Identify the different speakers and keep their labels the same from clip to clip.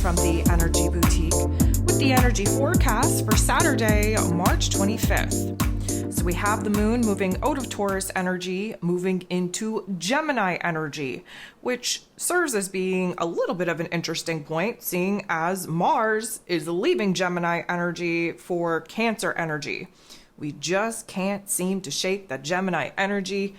Speaker 1: from the Energy Boutique with the energy forecast for Saturday, March 25th. So we have the moon moving out of Taurus energy, moving into Gemini energy, which serves as being a little bit of an interesting point, seeing as Mars is leaving Gemini energy for Cancer energy. We just can't seem to shake that Gemini energy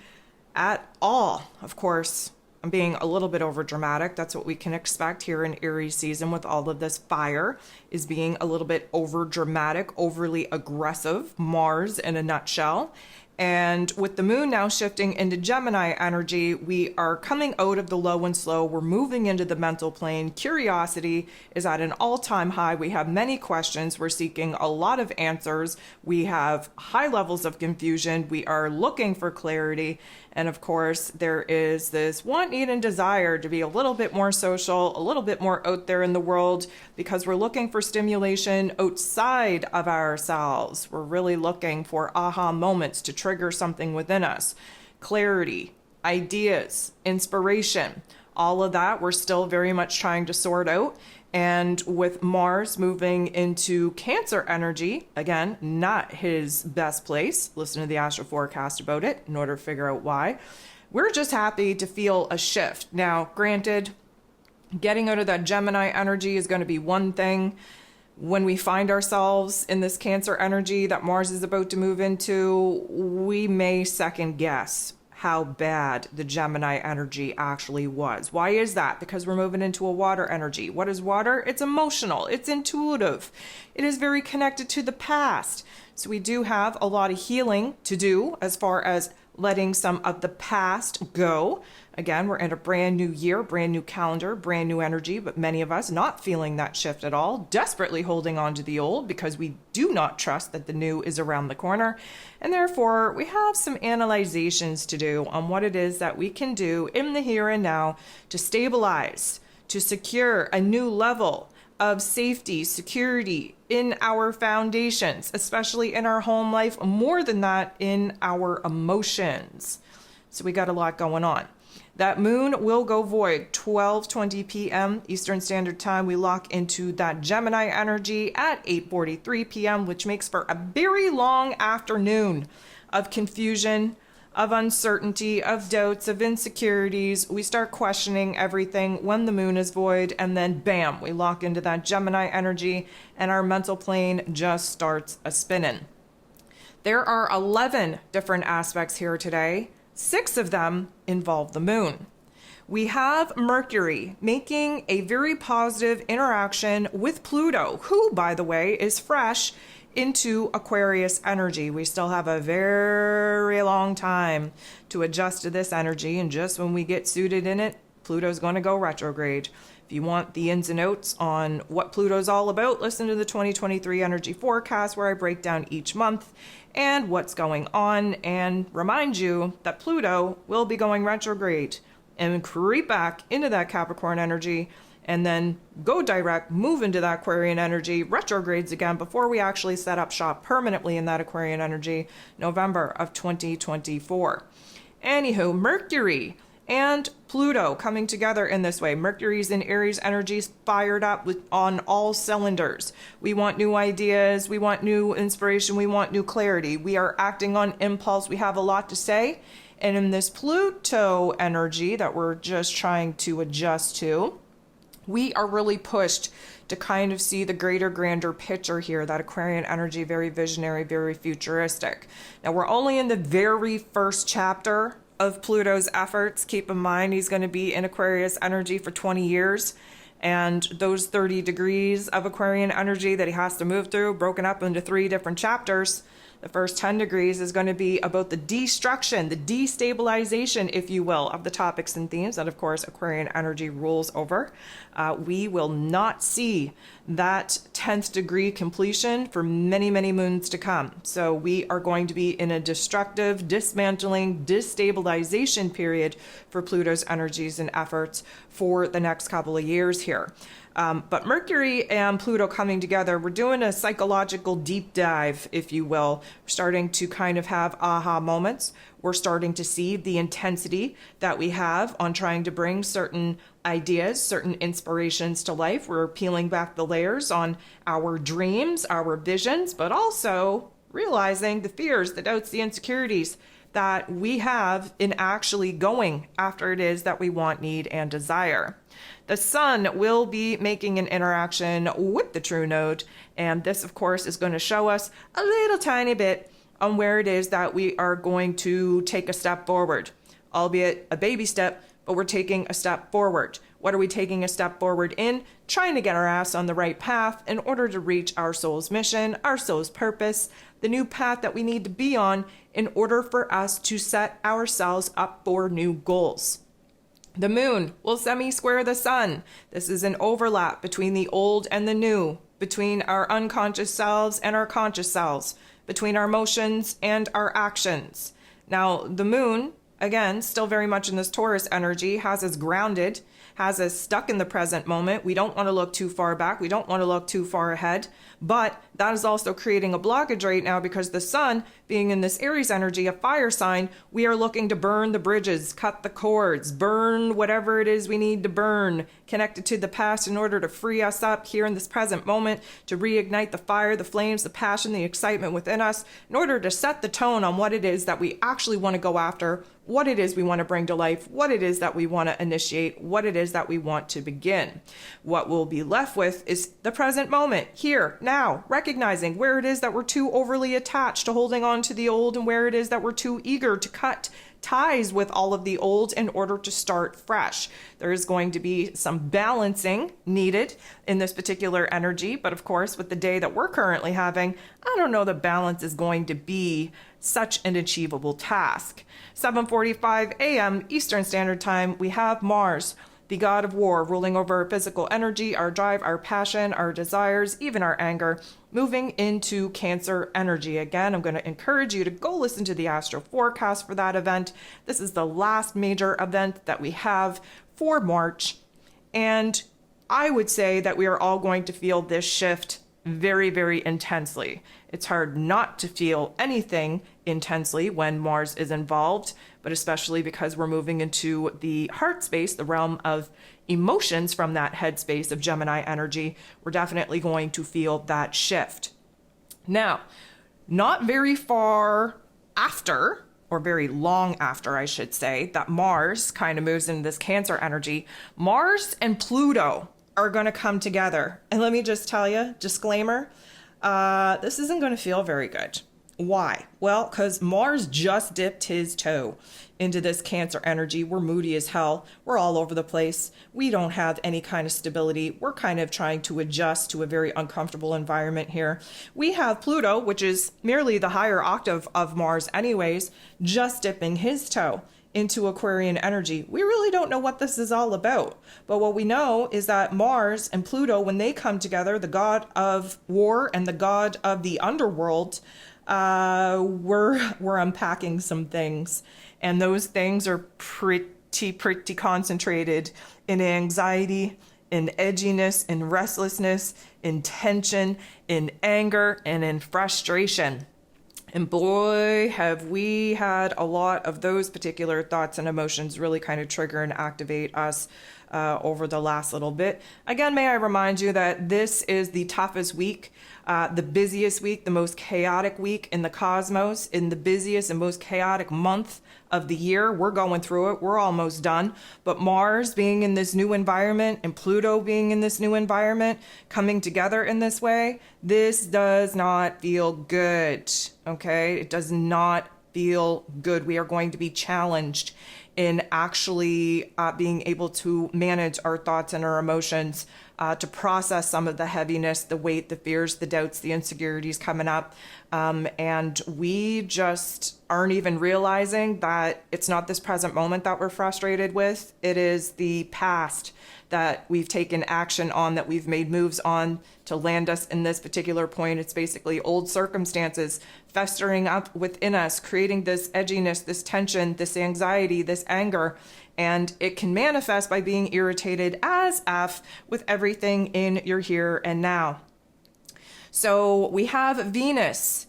Speaker 1: at all. Of course, I'm being a little bit over dramatic. That's what we can expect here in Aries season with all of this fire, is being a little bit over dramatic, overly aggressive, Mars in a nutshell. And with the moon now shifting into Gemini energy, we are coming out of the low and slow. We're moving into the mental plane. Curiosity is at an all-time high. We have many questions. We're seeking a lot of answers. We have high levels of confusion. We are looking for clarity. And of course, there is this want, need, and desire to be a little bit more social, a little bit more out there in the world, because we're looking for stimulation outside of ourselves. We're really looking for aha moments to trigger something within us. Clarity, ideas, inspiration, all of that we're still very much trying to sort out. And with Mars moving into Cancer energy, again, not his best place. Listen to the astro forecast about it in order to figure out why. We're just happy to feel a shift. Now, granted, getting out of that Gemini energy is going to be one thing. When we find ourselves in this Cancer energy that Mars is about to move into, we may second guess how bad the Gemini energy actually was. Why is that? Because we're moving into a water energy. What is water? It's emotional. It's intuitive. It is very connected to the past. So we do have a lot of healing to do as far as letting some of the past go. Again, we're in a brand new year, brand new calendar, brand new energy, but many of us not feeling that shift at all, desperately holding on to the old because we do not trust that the new is around the corner. And therefore, we have some analyzations to do on what it is that we can do in the here and now to stabilize, to secure a new level of safety, security in our foundations, especially in our home life, more than that in our emotions. So we got a lot going on. That moon will go void 12:20 p.m. Eastern Standard Time. We lock into that Gemini energy at 8:43 p.m., which makes for a very long afternoon of confusion, of uncertainty, of doubts, of insecurities. We start questioning everything when the moon is void, and then bam, we lock into that Gemini energy, and our mental plane just starts a spinning. There are 11 different aspects here today. 6 of them involve the moon. We have Mercury making a very positive interaction with Pluto, who, by the way, is fresh into Aquarius energy. We still have a very long time to adjust to this energy, and just when we get suited in it, Pluto's going to go retrograde. If you want the ins and outs on what Pluto's all about, listen to the 2023 energy forecast where I break down each month and what's going on, and remind you that Pluto will be going retrograde and creep back into that Capricorn energy, and then go direct, move into that Aquarian energy, retrogrades again before we actually set up shop permanently in that Aquarian energy, November of 2024. Anywho, Mercury and Pluto coming together in this way. Mercury's in Aries energies, fired up on all cylinders. We want new ideas, we want new inspiration, we want new clarity. We are acting on impulse, we have a lot to say. And in this Pluto energy that we're just trying to adjust to, we are really pushed to kind of see the greater, grander picture here, that Aquarian energy, very visionary, very futuristic. Now, we're only in the very first chapter of Pluto's efforts. Keep in mind, he's going to be in Aquarius energy for 20 years. And those 30 degrees of Aquarian energy that he has to move through, broken up into 3 different chapters. The first 10 degrees is going to be about the destruction, the destabilization, if you will, of the topics and themes that, of course, Aquarian energy rules over. We will not see that 10th degree completion for many, many moons to come. So we are going to be in a destructive, dismantling, destabilization period for Pluto's energies and efforts for the next couple of years here. But Mercury and Pluto coming together, we're doing a psychological deep dive, if you will. We're starting to kind of have aha moments. we're starting to see the intensity that we have on trying to bring certain ideas, certain inspirations to life. We're peeling back the layers on our dreams, our visions, but also realizing the fears, the doubts, the insecurities that we have in actually going after it is that we want, need, and desire. The sun will be making an interaction with the true node, and this, of course, is going to show us a little tiny bit on where it is that we are going to take a step forward, albeit a baby step, but we're taking a step forward. What are we taking a step forward in? Trying to get our ass on the right path in order to reach our soul's mission, our soul's purpose, the new path that we need to be on in order for us to set ourselves up for new goals. The moon will semi-square the sun. This is an overlap between the old and the new, between our unconscious selves and our conscious selves, between our emotions and our actions. Now, the moon, again, still very much in this Taurus energy, has us grounded, has us stuck in the present moment. We don't want to look too far back. We don't want to look too far ahead. But that is also creating a blockage right now because the sun, being in this Aries energy, a fire sign, we are looking to burn the bridges, cut the cords, burn whatever it is we need to burn, connected to the past in order to free us up here in this present moment, to reignite the fire, the flames, the passion, the excitement within us, in order to set the tone on what it is that we actually want to go after, what it is we want to bring to life, what it is that we want to initiate, what it is that we want to begin. What we'll be left with is the present moment, here, now, recognizing where it is that we're too overly attached to holding on to the old and where it is that we're too eager to cut ties with all of the old in order to start fresh. There is going to be some balancing needed in this particular energy, but of course, with the day that we're currently having, I don't know that balance is going to be such an achievable task. 7:45 a.m. Eastern Standard Time, we have Mars, the god of war, ruling over our physical energy, our drive, our passion, our desires, even our anger, moving into Cancer energy. Again, I'm going to encourage you to go listen to the astro forecast for that event. This is the last major event that we have for March. And I would say that we are all going to feel this shift very, very intensely. It's hard not to feel anything intensely when Mars is involved, but especially because we're moving into the heart space, the realm of emotions from that headspace of Gemini energy, we're definitely going to feel that shift. Now, not very far after, or very long after, I should say, that Mars kind of moves into this Cancer energy, Mars and Pluto are going to come together. And let me just tell you, disclaimer, this isn't going to feel very good. Why? Well, because Mars just dipped his toe into this Cancer energy. We're moody as hell. We're all over the place. We don't have any kind of stability. We're kind of trying to adjust to a very uncomfortable environment here. We have Pluto, which is merely the higher octave of Mars anyways, just dipping his toe into Aquarian energy. We really don't know what this is all about. But what we know is that Mars and Pluto, when they come together, the god of war and the god of the underworld, we're unpacking some things. And those things are pretty concentrated in anxiety, in edginess, in restlessness, in tension, in anger, and in frustration. And boy, have we had a lot of those particular thoughts and emotions really kind of trigger and activate us over the last little bit. Again, may I remind you that this is the toughest week, the busiest week, the most chaotic week in the cosmos, in the busiest and most chaotic month of the year. We're going through it. We're almost done. But Mars being in this new environment and Pluto being in this new environment, coming together in this way, this does not feel good. Okay? It does not feel good. We are going to be challenged in actually being able to manage our thoughts and our emotions, to process some of the heaviness, the weight, the fears, the doubts, the insecurities coming up. And we just aren't even realizing that it's not this present moment that we're frustrated with. It is the past that we've taken action on, that we've made moves on to land us in this particular point. It's basically old circumstances festering up within us, creating this edginess, this tension, this anxiety, this anger. And it can manifest by being irritated as F with everything in your here and now. So we have Venus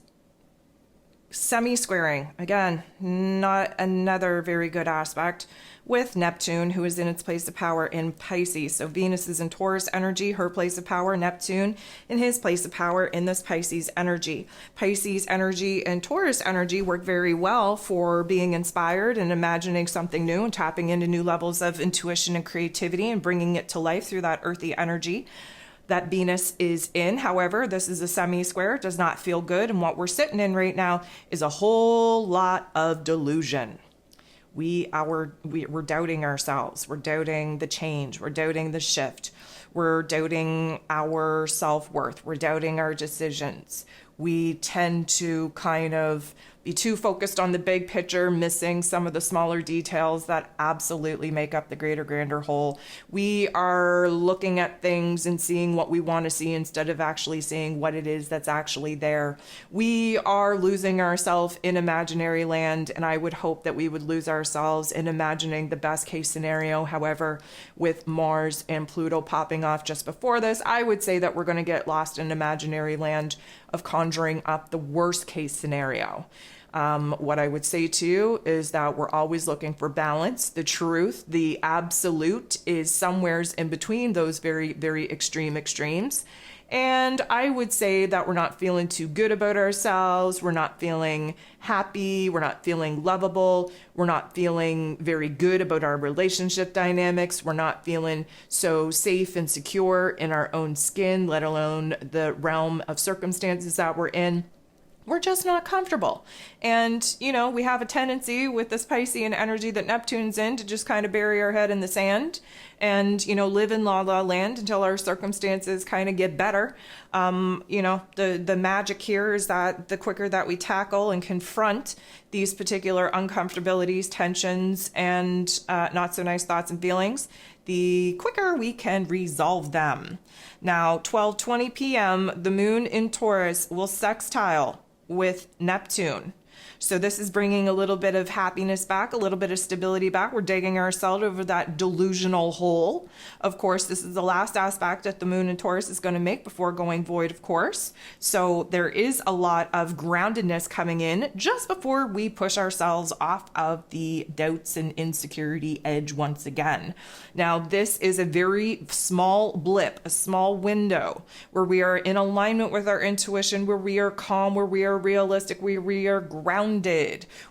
Speaker 1: Semi-squaring, again, not another very good aspect with Neptune, who is in its place of power in Pisces. So Venus is in Taurus energy, her place of power, Neptune in his place of power in this Pisces energy. Pisces energy and Taurus energy work very well for being inspired and imagining something new and tapping into new levels of intuition and creativity and bringing it to life through that earthy energy that Venus is in. However, this is a semi-square. It does not feel good. And what we're sitting in right now is a whole lot of delusion. We're doubting ourselves. We're doubting the change. We're doubting the shift. We're doubting our self-worth. We're doubting our decisions. We tend to kind of be too focused on the big picture, missing some of the smaller details that absolutely make up the greater, grander whole. We are looking at things and seeing what we want to see instead of actually seeing what it is that's actually there. We are losing ourselves in imaginary land, and I would hope that we would lose ourselves in imagining the best case scenario. However, with Mars and Pluto popping off just before this, I would say that we're going to get lost in imaginary land of conjuring up the worst case scenario. What I would say to you is that we're always looking for balance. The truth, the absolute is somewheres in between those very, very extremes. And I would say that we're not feeling too good about ourselves. We're not feeling happy. We're not feeling lovable. We're not feeling very good about our relationship dynamics. We're not feeling so safe and secure in our own skin, let alone the realm of circumstances that we're in. We're just not comfortable. And, we have a tendency with this Piscean energy that Neptune's in to just kind of bury our head in the sand and, live in la la land until our circumstances kind of get better. The magic here is that the quicker that we tackle and confront these particular uncomfortabilities, tensions, and not so nice thoughts and feelings, the quicker we can resolve them. Now, 12:20 p.m., the moon in Taurus will sextile with Neptune. So this is bringing a little bit of happiness back, a little bit of stability back. We're digging ourselves over that delusional hole. Of course, this is the last aspect that the moon in Taurus is going to make before going void, of course. So there is a lot of groundedness coming in just before we push ourselves off of the doubts and insecurity edge once again. Now, this is a very small blip, a small window where we are in alignment with our intuition, where we are calm, where we are realistic, where we are grounded,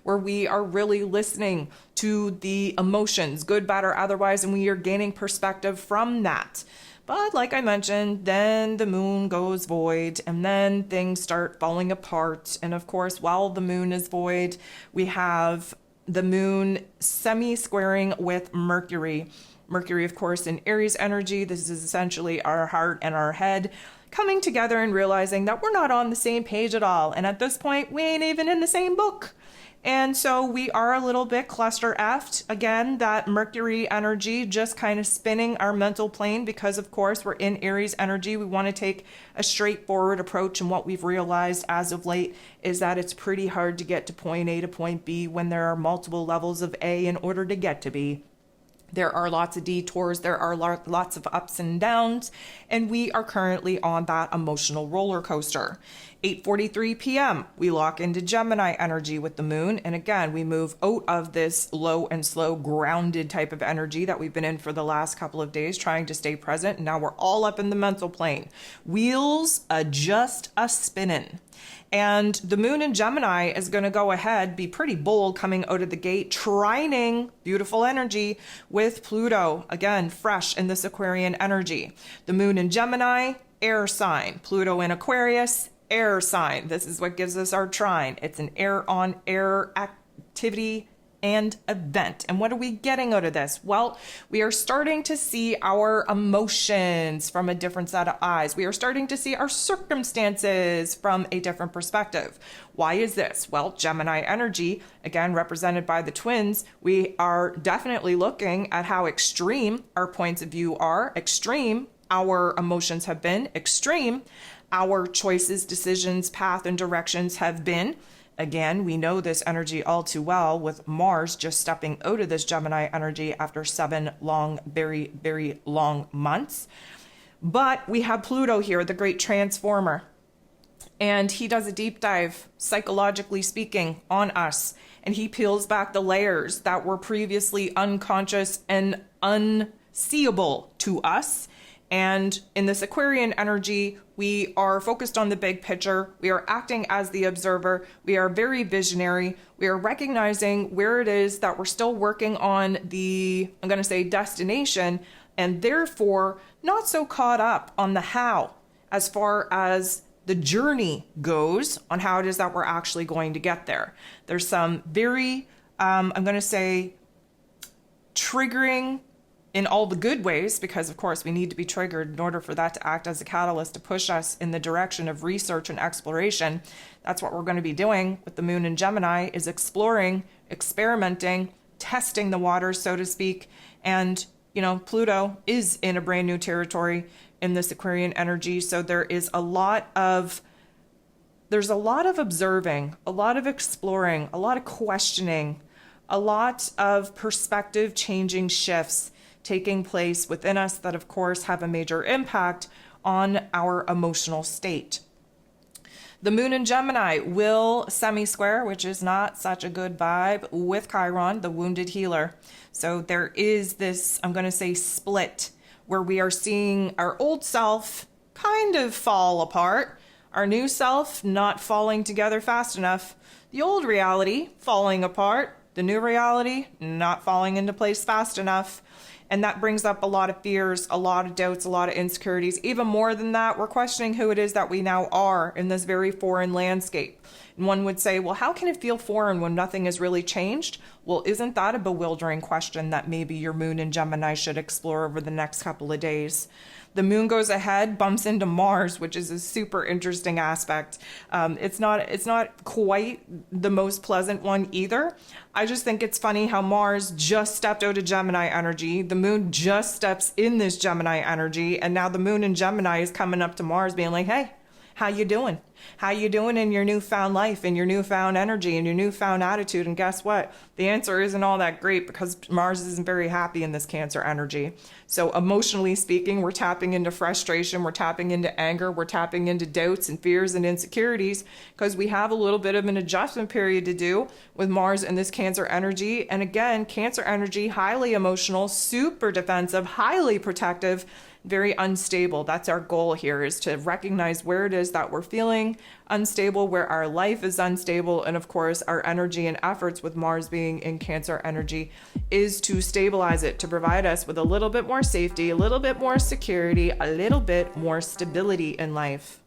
Speaker 1: where we are really listening to the emotions, good, bad, or otherwise, and we are gaining perspective from that. But like I mentioned, then the moon goes void, and then things start falling apart. And of course, while the moon is void, we have the moon semi-squaring with Mercury. Mercury, of course, in Aries energy. This is essentially our heart and our head coming together and realizing that we're not on the same page at all. And at this point, we ain't even in the same book. And so we are a little bit cluster effed. Again, that Mercury energy just kind of spinning our mental plane because, of course, we're in Aries energy. We want to take a straightforward approach. And what we've realized as of late is that it's pretty hard to get to point A to point B when there are multiple levels of A in order to get to B. There are lots of detours, there are lots of ups and downs, and we are currently on that emotional roller coaster. 8:43 p.m., we lock into Gemini energy with the moon, and again, we move out of this low and slow grounded type of energy that we've been in for the last couple of days, trying to stay present, and now we're all up in the mental plane. Wheels just a-spinning. And the moon in Gemini is going to go ahead, be pretty bold coming out of the gate, trining, beautiful energy, with Pluto, again, fresh in this Aquarian energy. The moon in Gemini, air sign. Pluto in Aquarius, air sign. This is what gives us our trine. It's an air-on-air activity and event. And what are we getting out of this? Well, we are starting to see our emotions from a different set of eyes. We are starting to see our circumstances from a different perspective. Why is this? Well, Gemini energy, again, represented by the twins, we are definitely looking at how extreme our points of view are, extreme our emotions have been, extreme our choices, decisions, path, and directions have been. Again, we know this energy all too well with Mars just stepping out of this Gemini energy after 7 long, very, very long months. But we have Pluto here, the great transformer. And he does a deep dive, psychologically speaking, on us. And he peels back the layers that were previously unconscious and unseeable to us. And in this Aquarian energy, we are focused on the big picture. We are acting as the observer. We are very visionary. We are recognizing where it is that we're still working on the, I'm going to say, destination, and therefore not so caught up on the how as far as the journey goes on how it is that we're actually going to get there. There's some very, I'm going to say, triggering in all the good ways, because of course we need to be triggered in order for that to act as a catalyst to push us in the direction of research and exploration. That's what we're going to be doing with the moon in Gemini, is exploring, experimenting, testing the waters, so to speak. And, you know, Pluto is in a brand new territory in this Aquarian energy. So there's a lot of observing, a lot of exploring, a lot of questioning, a lot of perspective changing shifts taking place within us that, of course, have a major impact on our emotional state. The moon in Gemini will semi-square, which is not such a good vibe, with Chiron, the wounded healer. So there is this, I'm going to say, split where we are seeing our old self kind of fall apart, our new self not falling together fast enough, the old reality falling apart, the new reality not falling into place fast enough. And that brings up a lot of fears, a lot of doubts, a lot of insecurities. Even more than that, we're questioning who it is that we now are in this very foreign landscape. And one would say, well, how can it feel foreign when nothing has really changed? Well, isn't that a bewildering question that maybe your moon in Gemini should explore over the next couple of days? The moon goes ahead, bumps into Mars, which is a super interesting aspect. It's not quite the most pleasant one either. I just think it's funny how Mars just stepped out of Gemini energy. The moon just steps in this Gemini energy. And now the moon in Gemini is coming up to Mars being like, hey, how you doing? How you doing in your newfound life, in your newfound energy, in your newfound attitude? And guess what? The answer isn't all that great, because Mars isn't very happy in this Cancer energy. So emotionally speaking, we're tapping into frustration, we're tapping into anger, we're tapping into doubts and fears and insecurities, because we have a little bit of an adjustment period to do with Mars and this Cancer energy. And again, Cancer energy, highly emotional, super defensive, highly protective, very unstable. That's our goal here, is to recognize where it is that we're feeling unstable, where our life is unstable. And of course, our energy and efforts with Mars being in Cancer energy is to stabilize it, to provide us with a little bit more safety, a little bit more security, a little bit more stability in life.